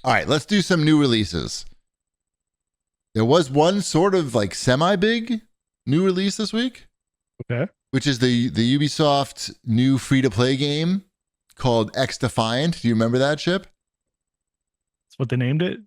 All right, let's do some new releases. There was one sort of like semi-big new release this week. Okay. Which is the Ubisoft new free-to-play game called XDefiant. Do you remember that, Chip? That's what they named it?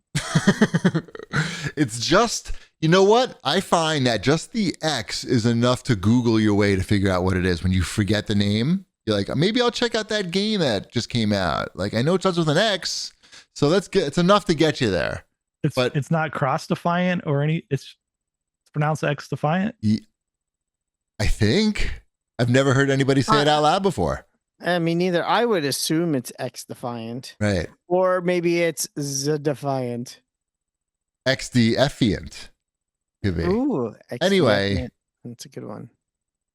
It's just, you know what? I find that just the X is enough to Google your way to figure out what it is. When you forget the name, you're like, maybe I'll check out that game that just came out. Like, I know it starts with an X, so it's enough to get you there. It's not cross-defiant or it's pronounced X-defiant? I think. I've never heard anybody say it out loud before. Me neither. I would assume it's XDefiant. Right. Or maybe it's XDefiant. XDefiant. Could be. Ooh. Anyway. That's a good one.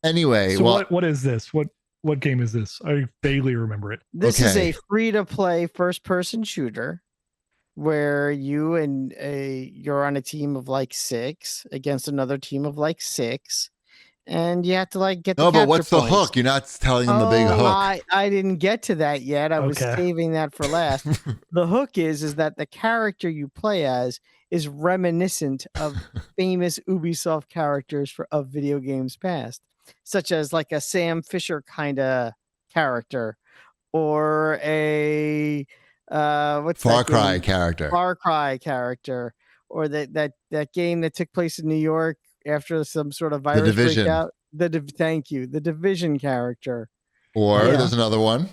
Anyway. So what is this? What game is this? I vaguely remember it. This is a free-to-play first-person shooter where you're on a team of like 6 against another team of like 6. And you have to like get the No, but what's points. the hook? You're not telling them the big hook. I didn't get to that yet. I was saving that for last. The hook is that the character you play as is reminiscent of famous Ubisoft characters of video games past, such as like a Sam Fisher kind of character or a Far Cry character. Far Cry character, or that game that took place in New York after some sort of virus breakout. Thank you. The Division character. Or there's another one.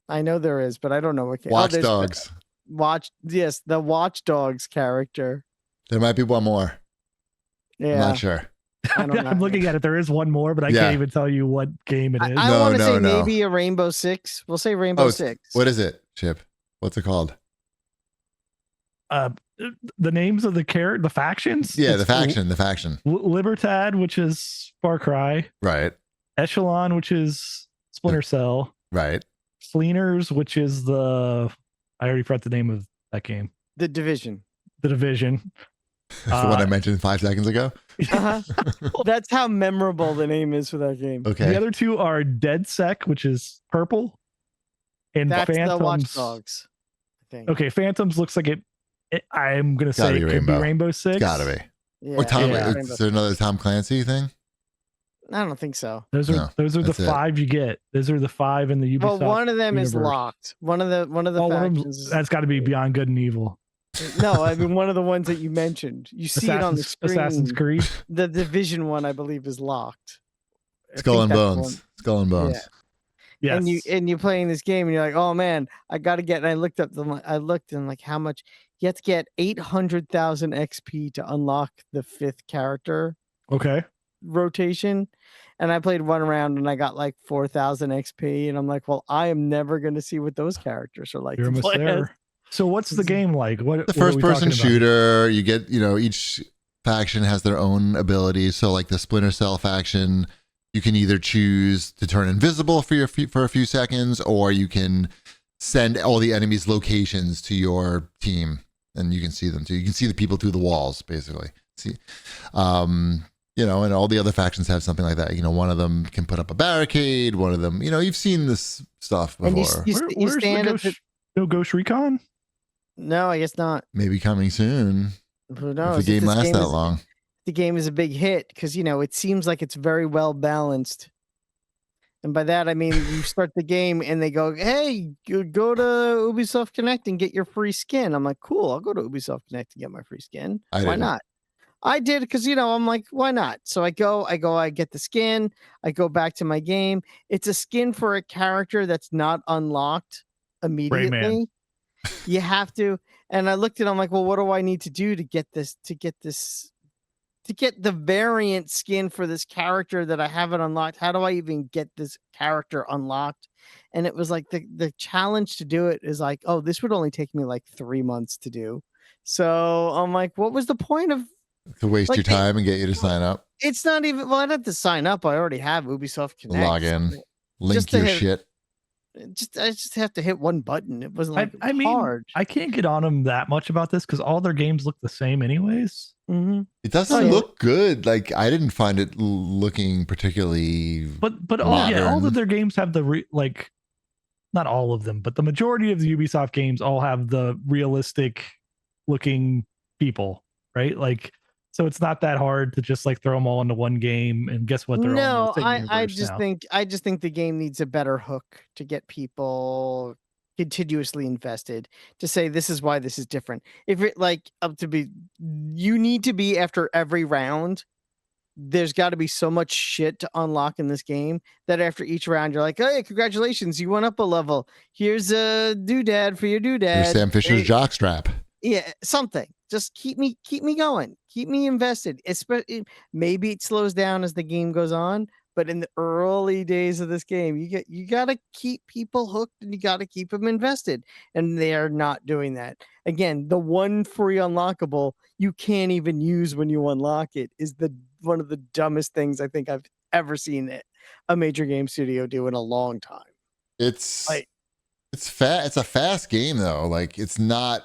I know there is, but I don't know what game. Watch Dogs. The Watch Dogs character. There might be one more. Yeah. I'm not sure. I'm looking at it. There is one more, but I can't even tell you what game it is. I want to say maybe a Rainbow Six. We'll say Rainbow Six. What is it, Chip? What's it called? The names of the factions? Yeah, the faction. Libertad, which is Far Cry. Right. Echelon, which is Splinter Cell. Right. Fleeners, which is I already forgot the name of that game. The Division. The Division. That's the one I mentioned 5 seconds ago. That's how memorable the name is for that game. Okay. The other two are DeadSec, which is purple. And that's Phantoms. The Watch Dogs, I think. Okay, Phantoms looks like I'm going to say it could be Rainbow Six. It's gotta be. Yeah, is there another Tom Clancy thing? I don't think so. Those are the 5 you get. Those are the 5 in the Ubisoft. Well, one of them universe. Is locked. One of the factions. That's got to be Beyond Good and Evil. No, I mean one of the ones that you mentioned. You see it on the screen. Assassin's Creed. The Division one, I believe, is locked. Skull and Bones. Skull and Bones. Yeah. Yes. And you're playing this game and you're like, oh man, I got to get. And I looked and like how much you have to get 800,000 XP to unlock the 5th character. Okay. Rotation. And I played one round and I got like 4,000 XP. And I'm like, well, I am never going to see what those characters are like. You're almost there. So what's the game like? The first person shooter, you get, each faction has their own abilities. So like the Splinter Cell faction, you can either choose to turn invisible for a few seconds, or you can send all the enemies' locations to your team and you can see them too. You can see the people through the walls, basically. See, and all the other factions have something like that. One of them can put up a barricade. One of them, you've seen this stuff before. You stand at no Ghost Recon? No, I guess not. Maybe coming soon. Who knows? If the game lasts that long. The game is a big hit because, it seems like it's very well balanced. And by that, I mean, you start the game and they go, hey, go to Ubisoft Connect and get your free skin. I'm like, cool, I'll go to Ubisoft Connect and get my free skin. Why not? I did because, I'm like, why not? So I get the skin. I go back to my game. It's a skin for a character that's not unlocked immediately. You have to. And I looked at it, I'm like, well, what do I need to do to get the variant skin for this character that I haven't unlocked? How do I even get this character unlocked? And it was like the challenge to do it is like, oh, this would only take me like 3 months to do. So I'm like, what was the point of to waste your time and get you to sign up? It's not even, well, I don't have to sign up. I already have Ubisoft Connect. Log in, link your shit. I just have to hit one button. It wasn't like hard. I can't get on them that much about this because all their games look the same anyways. Mm-hmm. It doesn't look good. Like I didn't find it looking particularly. But all of their games have the not all of them, but the majority of the Ubisoft games all have the realistic looking people, right? Like, so it's not that hard to just like throw them all into one game, and guess what? They're all in No, the same I universe just now. think the game needs a better hook to get people continuously invested, to say this is why this is different. If it like up to be, you need to be after every round. There's got to be so much shit to unlock in this game that after each round you're like, hey, congratulations, you went up a level. Here's a doodad for your doodad. Here's Sam Fisher's jockstrap. Yeah, something. Just keep me going. Keep me invested. Maybe it slows down as the game goes on, but in the early days of this game, you got to keep people hooked and you got to keep them invested, and they are not doing that. Again, the one free unlockable you can't even use when you unlock it is one of the dumbest things I think I've ever seen a major game studio do in a long time. It's Like, it's a fast game though. Like it's not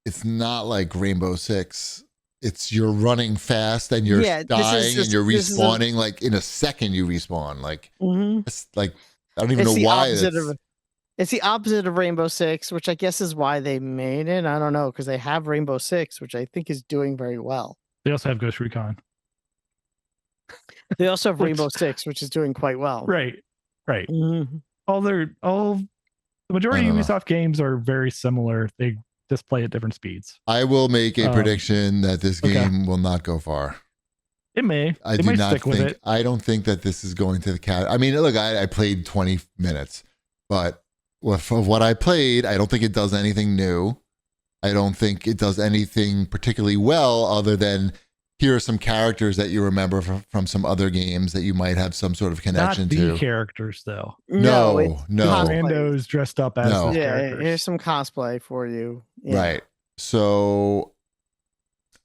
like Rainbow Six. It's you're running fast and you're dying and you're respawning like in a second. You respawn like it's like I don't even know why. It's the opposite of Rainbow Six, which I guess is why they made it. I don't know, because they have Rainbow Six, which I think is doing very well. They also have Ghost Recon. They also have Rainbow Six, which is doing quite well. Right. Mm-hmm. The majority of Ubisoft games are very similar. They just play at different speeds. I will make a prediction that this game will not go far. It may. I do not think. I don't think that this is going to the cat. I mean, look, I played 20 minutes, but for what I played, I don't think it does anything new. I don't think it does anything particularly well, other than here are some characters that you remember from some other games that you might have some sort of connection to. Not the characters, though. No. Randos dressed up as those characters. Here's some cosplay for you. Yeah. Right. So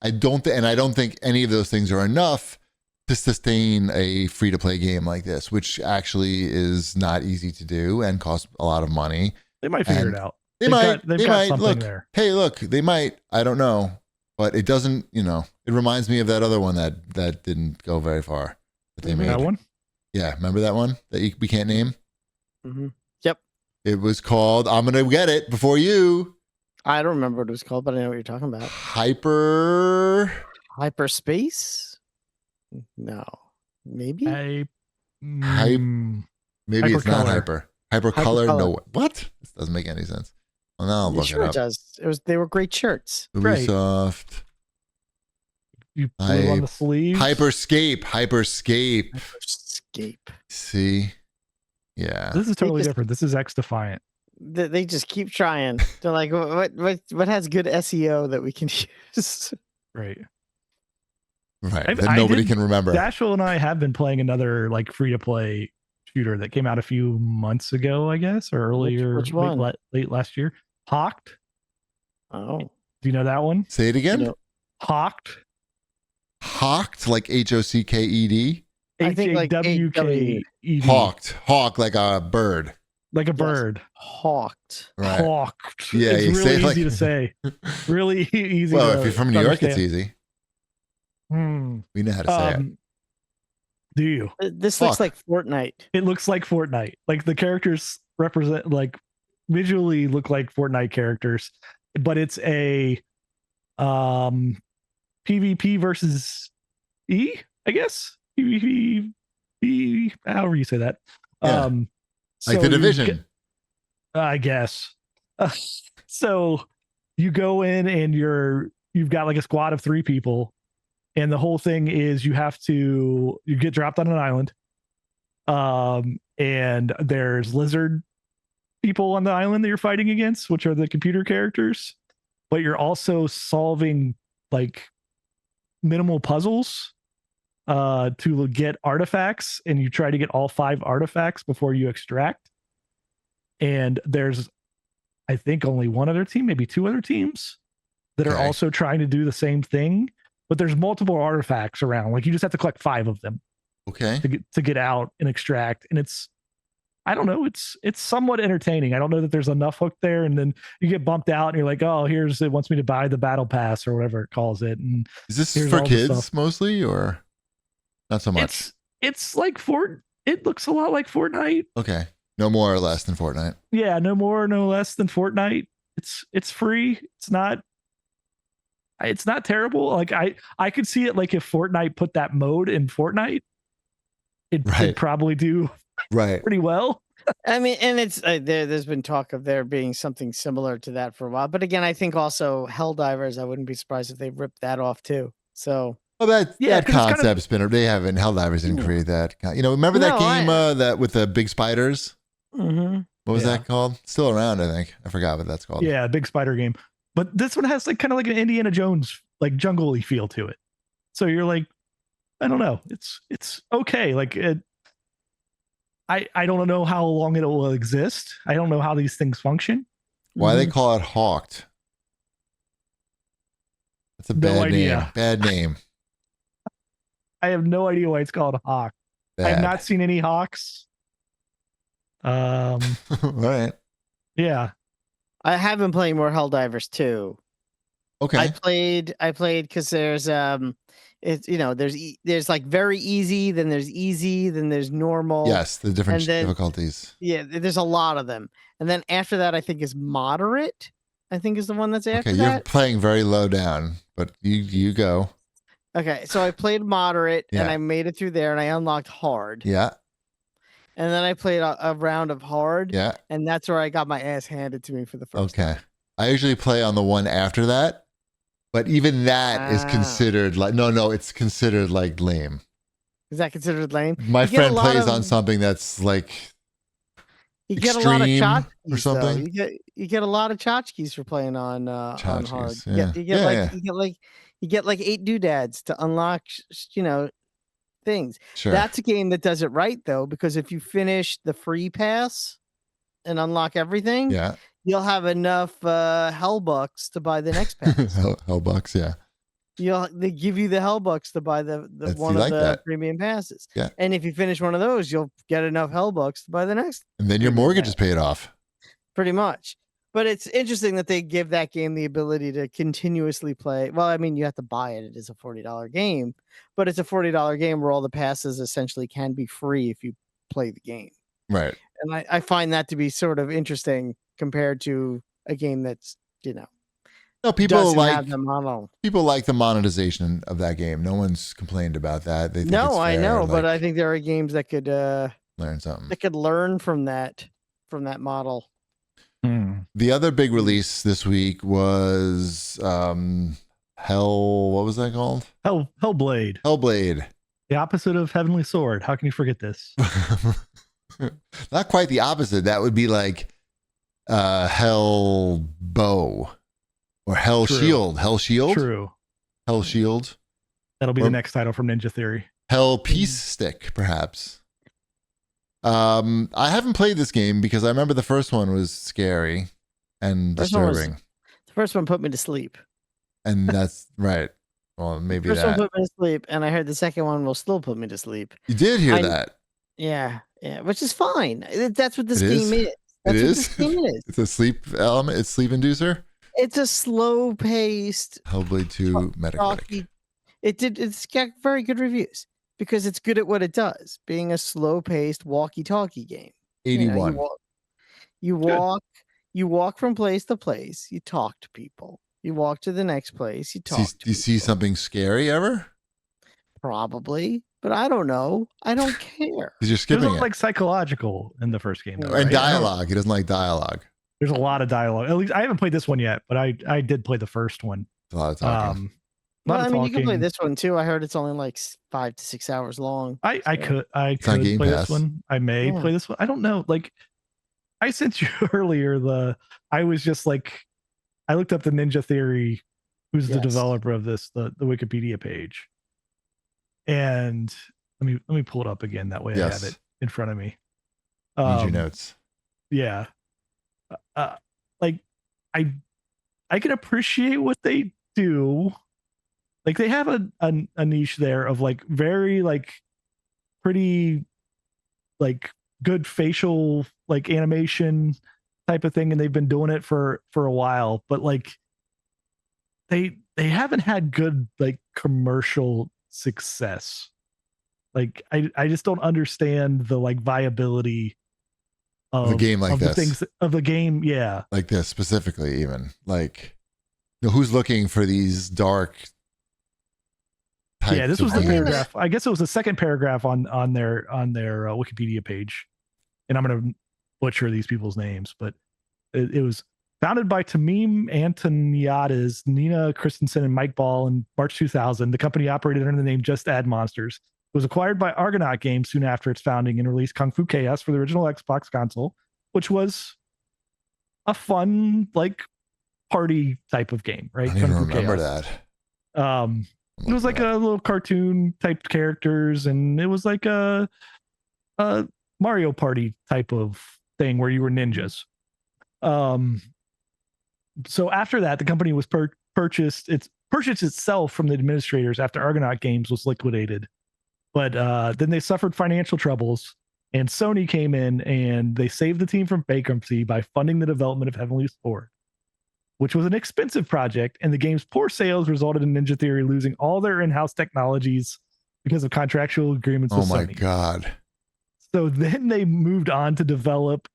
I don't think any of those things are enough to sustain a free-to-play game like this, which actually is not easy to do and costs a lot of money. They might figure it out. They've got something look, there. Hey, look, they might. I don't know. But it doesn't, it reminds me of that other one that didn't go very far that they made. That one? Yeah, remember that one that we can't name? Mm-hmm. Yep. It was called, I'm going to get it before you. I don't remember what it was called, but I know what you're talking about. Hyperspace? No. Maybe? Maybe it's not Hyper. Hypercolor? No. What? This doesn't make any sense. Well, now I'll look it up. It does. They were great shirts. Ubisoft. You blew on the sleeve. Hyperscape. See? Yeah. This is totally different. This is XDefiant. They just keep trying. They're like, what has good SEO that we can use? Right. That nobody can remember. Dashville and I have been playing another like free-to-play shooter that came out a few months ago, I guess, or earlier, which one? Late last year. Hawked. Oh. Do you know that one? Say it again. Hawked. Hawked, like HOCKED? I think like HAWKED. Hawked. Hawk, like a bird. Like a bird. Hawked. Right. Hawked. Yeah, it's really easy to say. Really easy. Well, if you're from New York, it's easy. We know how to say it. Do you? This looks like Fortnite. It looks like Fortnite. Like the characters represent, like visually look like Fortnite characters, but it's a PvP versus E, I guess. PvP, however you say that. Yeah. Like the Division. I guess. So you go in and you've got like a squad of 3 people. And the whole thing is you get dropped on an island. And there's lizard people on the island that you're fighting against, which are the computer characters. But you're also solving like minimal puzzles to get artifacts. And you try to get all 5 artifacts before you extract. And there's, I think, only one other team, maybe 2 other teams that are also trying to do the same thing. But there's multiple artifacts around. Like you just have to collect 5 of them. Okay. To get out and extract. And I don't know, it's somewhat entertaining. I don't know that there's enough hook there. And then you get bumped out and you're like, oh, it wants me to buy the battle pass or whatever it calls it. And is this for kids mostly or not so much? It's like it looks a lot like Fortnite. Okay. No more or less than Fortnite. Yeah, no more, no less than Fortnite. It's free. It's not terrible. Like I could see it like if Fortnite put that mode in Fortnite, it'd probably do pretty well. I mean, and it's there's been talk of there being something similar to that for a while. But again, I think also Helldivers, I wouldn't be surprised if they ripped that off too. So that concept's been, they haven't, Helldivers didn't create that. Remember that game that with the big spiders? Mm-hmm. What was that called? Still around, I think. I forgot what that's called. Yeah, big spider game. But this one has like kind of like an Indiana Jones like jungle-y feel to it. So you're like, I don't know. It's okay. Like I don't know how long it will exist. I don't know how these things function. Why they call it Hawked? That's a bad name. Bad name. I have no idea why it's called Hawk. I have not seen any hawks. Right. Yeah. I have been playing more Helldivers 2. Okay. I played because there's there's like very easy, then there's easy, then there's normal. Yes, the different difficulties. Yeah, there's a lot of them. And then after that, I think is moderate. I think is the one that's after that. Okay, you're playing very low down, but you go. Okay, so I played moderate and I made it through there and I unlocked hard. Yeah. And then I played a round of hard. Yeah. And that's where I got my ass handed to me for the first time. I usually play on the one after that, but even that is considered like, no, it's considered like lame. Is that considered lame? My friend plays on something that's like you get a lot of tchotchkes or something. You get a lot of tchotchkes for playing on hard. Yeah. You get like 8 doodads to unlock, things. Sure. That's a game that does it right though, because if you finish the free pass and unlock everything, you'll have enough Hellbucks to buy the next pass. Hellbucks, yeah. They give you the Hellbucks to buy the one of the premium passes. Yeah. And if you finish one of those, you'll get enough Hellbucks to buy the next. And then your mortgage is paid off. Pretty much. But it's interesting that they give that game the ability to continuously play. Well, I mean, you have to buy it. It is a $40 game, but it's a $40 game where all the passes essentially can be free if you play the game. Right. And I find that to be sort of interesting compared to a game that's, no, people like the monetization of that game. No one's complained about that. They think I know, but I think there are games that could learn something. That could learn from that model. The other big release this week was what was that called? Hellblade. Hellblade. The opposite of Heavenly Sword. How can you forget this? Not quite the opposite. That would be like Hell Bow or Hell Shield. Hell Shield? True. Hell Shield. That'll be the next title from Ninja Theory. Hell Peace Stick, perhaps. I haven't played this game because I remember the first one was scary and disturbing. The first one put me to sleep. And that's right. Well, maybe the first one put me to sleep, and I heard the second one will still put me to sleep. You did hear that? Yeah, which is fine. That's what this game is. That's what this game is. It's a sleep element. It's sleep inducer. It's a slow-paced Hellblade 2 Metacritic. It's got very good reviews because it's good at what it does, being a slow-paced walkie-talkie game. 81. You walk from place to place. You talk to people. You walk to the next place. You talk to people. Do you see something scary ever? Probably, but I don't know. I don't care. Because you're skipping There's like psychological in the first game. Though, and dialogue. He doesn't like dialogue. There's a lot of dialogue. At least I haven't played this one yet, but I did play the first one. A lot of talking. You can play this one too. I heard it's only like 5 to 6 hours long. I could play this one. I may play this one. I don't know. Like I sent you earlier. I was just like, I looked up the Ninja Theory, who's the developer of this, the Wikipedia page, and let me pull it up again. That way I have it in front of me. Need your notes. Yeah. Like I can appreciate what they do. Like they have a niche there of like very like pretty like good facial like animation type of thing, and they've been doing it for a while, but like they haven't had good like commercial success. Like I just don't understand the like viability a game like of this. the things of the game. Yeah. Like this specifically, even like, who's looking for these dark types? Yeah, this of was the games? paragraph. I guess it was the second paragraph on their Wikipedia page, and I'm going to butcher these people's names, but it was founded by Tamim Antoniades, Nina Christensen, and Mike Ball in March 2000. The company operated under the name Just Add Monsters. It was acquired by Argonaut Games soon after its founding and released Kung Fu Chaos for the original Xbox console, which was a fun like party type of game, right? I don't even Kung Fu remember Chaos. that. It was like a little cartoon type characters, and it was like a Mario Party type of thing where you were ninjas. So after that, the company was purchased itself from the administrators after Argonaut Games was liquidated. But then they suffered financial troubles, and Sony came in and they saved the team from bankruptcy by funding the development of Heavenly Sword, which was an expensive project, and the game's poor sales resulted in Ninja Theory losing all their in-house technologies because of contractual agreements with Sony. Oh my God. So then they moved on to develop,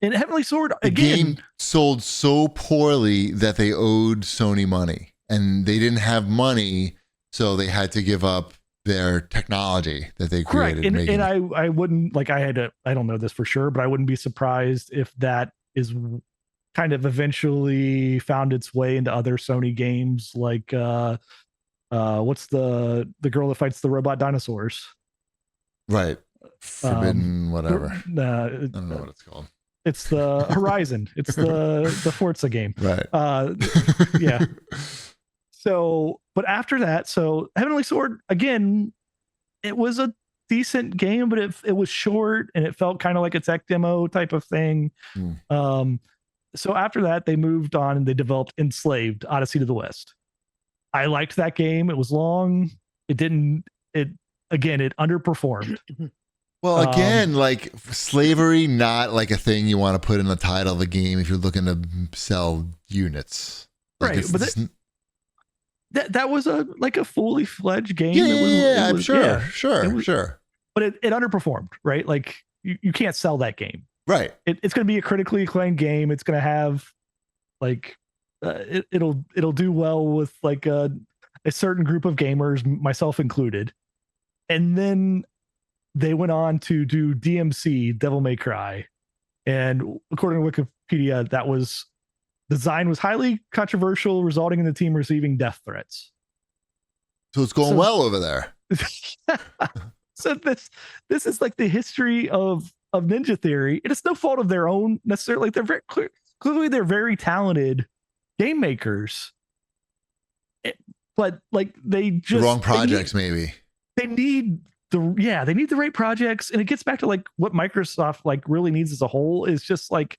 and Heavenly Sword, The again, game sold so poorly that they owed Sony money, and they didn't have money, so they had to give up their technology that they created. Correct. And I wouldn't, like, I don't know this for sure, but I wouldn't be surprised if that is kind of eventually found its way into other Sony games, like what's the girl that fights the robot dinosaurs? Right. Forbidden whatever. I don't know what it's called. It's the Horizon. It's the Forza game. Right. Yeah. So, but after that, so Heavenly Sword, again, it was a decent game, but it was short and it felt kind of like a tech demo type of thing. So after that, they moved on and they developed Enslaved: Odyssey to the West. I liked that game. It was long. It underperformed. Well, again, like slavery, not like a thing you want to put in the title of a game if you're looking to sell units. Like right. But that was a fully fledged game. Sure. But it underperformed, right? Like you can't sell that game. Right. It's going to be a critically acclaimed game. It's going to have like it'll do well with like a certain group of gamers, myself included. And then they went on to do DMC, Devil May Cry, and according to Wikipedia, design was highly controversial, resulting in the team receiving death threats. So it's going well over there. So this is like the history of Ninja Theory. It is no fault of their own necessarily. They're very clearly they're very talented game makers, but like they just the wrong projects maybe. They need the right projects, and it gets back to like what Microsoft like really needs as a whole is just like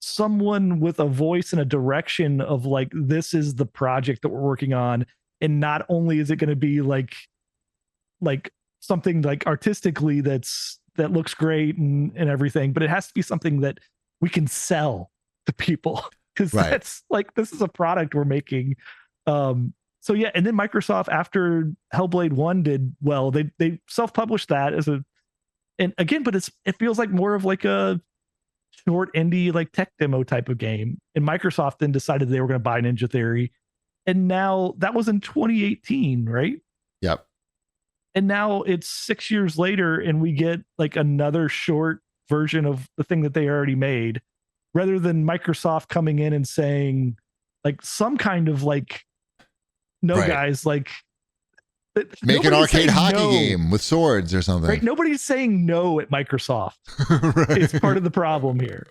someone with a voice and a direction of like, this is the project that we're working on, and not only is it going to be like something like artistically that looks great and everything, but it has to be something that we can sell to people, because that's like, this is a product we're making. So yeah, and then Microsoft, after Hellblade 1 did well, they self-published that and again, but it feels like more of like a short indie like tech demo type of game. And Microsoft then decided they were going to buy Ninja Theory, and now that was in 2018, right? Yep. And now it's 6 years later, and we get like another short version of the thing that they already made, rather than Microsoft coming in and saying like some kind of like, no, guys, like make an arcade hockey game with swords or something. Right? Nobody's saying no at Microsoft. Right. It's part of the problem here.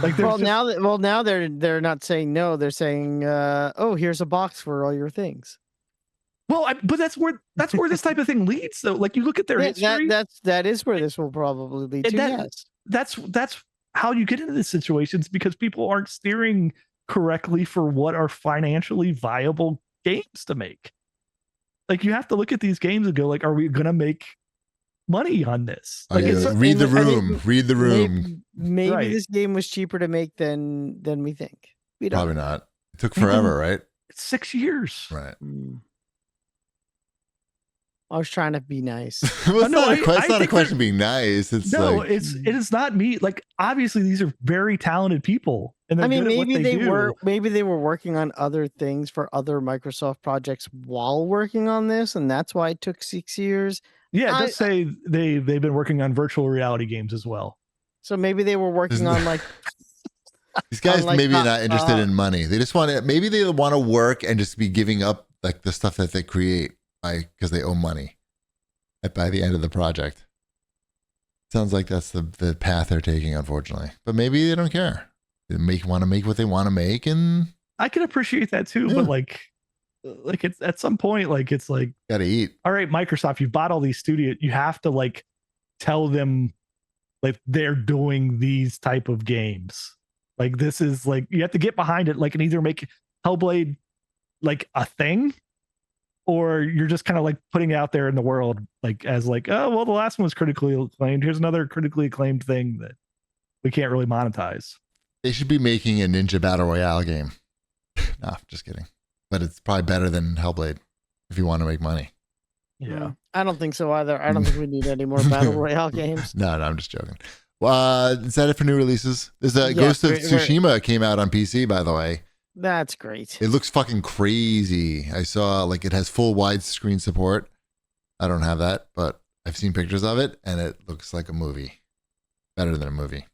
Like, now they're not saying no. They're saying, oh, here's a box for all your things. Well, but that's where this type of thing leads. So, like, you look at their history. That is where this will probably lead to. Yes, that's how you get into these situations, because people aren't steering correctly for what are financially viable games to make. Like, you have to look at these games and go, like, are we gonna make money on this? Like, read the room. Maybe this game was cheaper to make than we think. We don't. Probably not. It took forever, right? It's 6 years. Right. I was trying to be nice. Well, it's No, not, I it's not a think question of being nice. It's No, like, it is not me. Like obviously these are very talented people and they're I mean, good at what maybe they do. were working on other things for other Microsoft projects while working on this, and that's why it took 6 years. Yeah, it does say they've been working on virtual reality games as well. So maybe they were working on like these guys like, maybe not interested in money. They just want to, maybe they want to work and just be giving up like the stuff that they create because they owe money by the end of the project. Sounds like that's the path they're taking, unfortunately. But maybe they don't care. They want to make what they want to make, and I can appreciate that too. Yeah. But like it's at some point, like it's like, gotta eat. all right, Microsoft, you've bought all these studios. You have to like tell them like they're doing these type of games. Like this is like you have to get behind it, like and either make Hellblade like a thing, or you're just kind of like putting it out there in the world, like as like, oh well, the last one was critically acclaimed. Here's another critically acclaimed thing that we can't really monetize. They should be making a Ninja Battle Royale game. Nah, just kidding. But it's probably better than Hellblade if you want to make money. Yeah, I don't think so either. I don't think we need any more battle royale games. No, I'm just joking. Is that it for new releases? Yes, Ghost of we're- Tsushima came out on PC, by the way. That's great. It looks fucking crazy. I saw like it has full widescreen support. I don't have that, but I've seen pictures of it and it looks like a movie. Better than a movie.